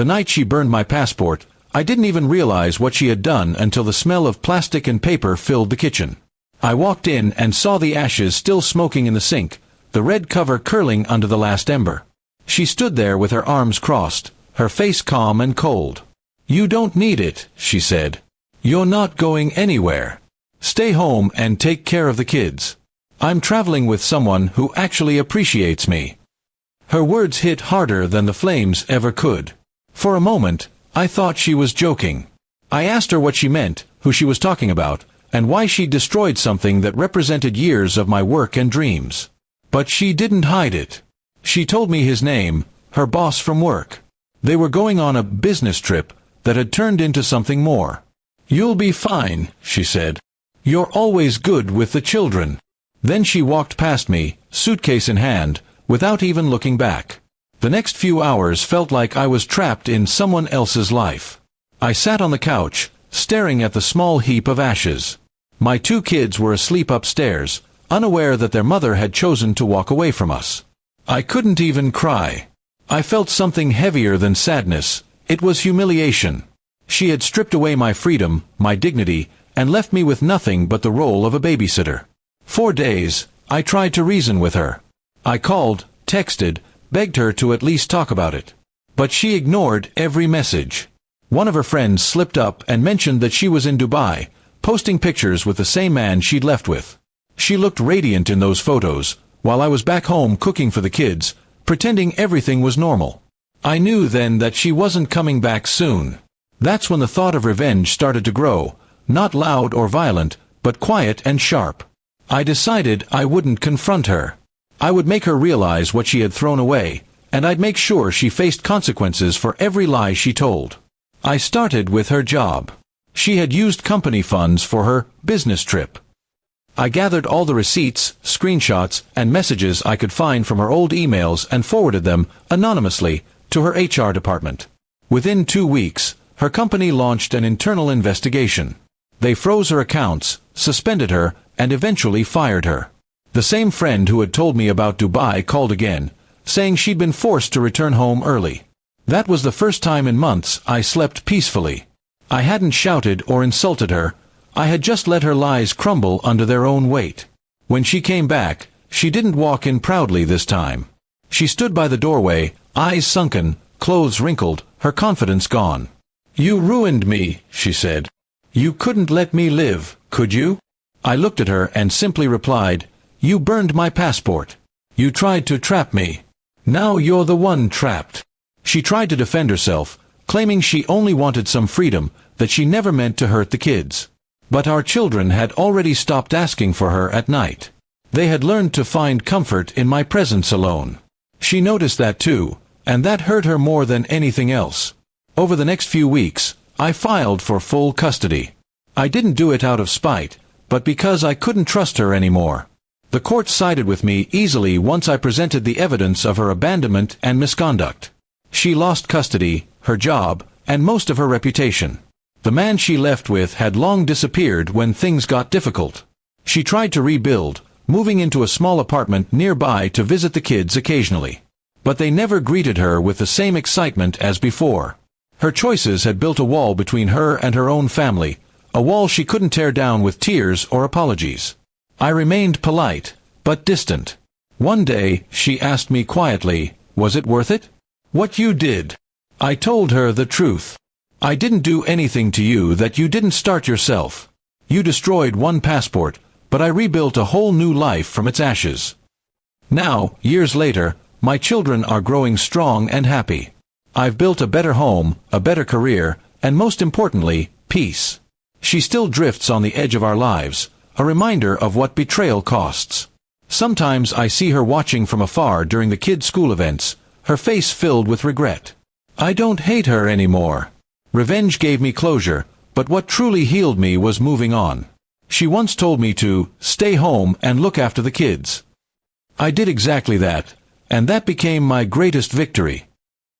The night she burned my passport, I didn't even realize what she had done until the smell of plastic and paper filled the kitchen. I walked in and saw the ashes still smoking in the sink, the red cover curling under the last ember. She stood there with her arms crossed, her face calm and cold. "You don't need it," she said. "You're not going anywhere. Stay home and take care of the kids. I'm traveling with someone who actually appreciates me." Her words hit harder than the flames ever could. For a moment, I thought she was joking. I asked her what she meant, who she was talking about, and why she destroyed something that represented years of my work and dreams. But she didn't hide it. She told me his name, her boss from work. They were going on a business trip that had turned into something more. "You'll be fine," she said. "You're always good with the children." Then she walked past me, suitcase in hand, without even looking back. The next few hours felt like I was trapped in someone else's life. I sat on the couch, staring at the small heap of ashes. My 2 kids were asleep upstairs, unaware that their mother had chosen to walk away from us. I couldn't even cry. I felt something heavier than sadness. It was humiliation. She had stripped away my freedom, my dignity, and left me with nothing but the role of a babysitter. For days, I tried to reason with her. I called, texted, begged her to at least talk about it. But she ignored every message. One of her friends slipped up and mentioned that she was in Dubai, posting pictures with the same man she'd left with. She looked radiant in those photos, while I was back home cooking for the kids, pretending everything was normal. I knew then that she wasn't coming back soon. That's when the thought of revenge started to grow, not loud or violent, but quiet and sharp. I decided I wouldn't confront her. I would make her realize what she had thrown away, and I'd make sure she faced consequences for every lie she told. I started with her job. She had used company funds for her business trip. I gathered all the receipts, screenshots, and messages I could find from her old emails and forwarded them, anonymously, to her HR department. Within 2 weeks, her company launched an internal investigation. They froze her accounts, suspended her, and eventually fired her. The same friend who had told me about Dubai called again, saying she'd been forced to return home early. That was the first time in months I slept peacefully. I hadn't shouted or insulted her. I had just let her lies crumble under their own weight. When she came back, she didn't walk in proudly this time. She stood by the doorway, eyes sunken, clothes wrinkled, her confidence gone. "You ruined me," she said. "You couldn't let me live, could you?" I looked at her and simply replied, "You burned my passport. You tried to trap me. Now you're the one trapped." She tried to defend herself, claiming she only wanted some freedom, that she never meant to hurt the kids. But our children had already stopped asking for her at night. They had learned to find comfort in my presence alone. She noticed that too, and that hurt her more than anything else. Over the next few weeks, I filed for full custody. I didn't do it out of spite, but because I couldn't trust her anymore. The court sided with me easily once I presented the evidence of her abandonment and misconduct. She lost custody, her job, and most of her reputation. The man she left with had long disappeared when things got difficult. She tried to rebuild, moving into a small apartment nearby to visit the kids occasionally. But they never greeted her with the same excitement as before. Her choices had built a wall between her and her own family, a wall she couldn't tear down with tears or apologies. I remained polite, but distant. One day, she asked me quietly, "Was it worth it? What you did?" I told her the truth. "I didn't do anything to you that you didn't start yourself. You destroyed one passport, but I rebuilt a whole new life from its ashes." Now, years later, my children are growing strong and happy. I've built a better home, a better career, and most importantly, peace. She still drifts on the edge of our lives, a reminder of what betrayal costs. Sometimes I see her watching from afar during the kids' school events, her face filled with regret. I don't hate her anymore. Revenge gave me closure, but what truly healed me was moving on. She once told me to stay home and look after the kids. I did exactly that, and that became my greatest victory.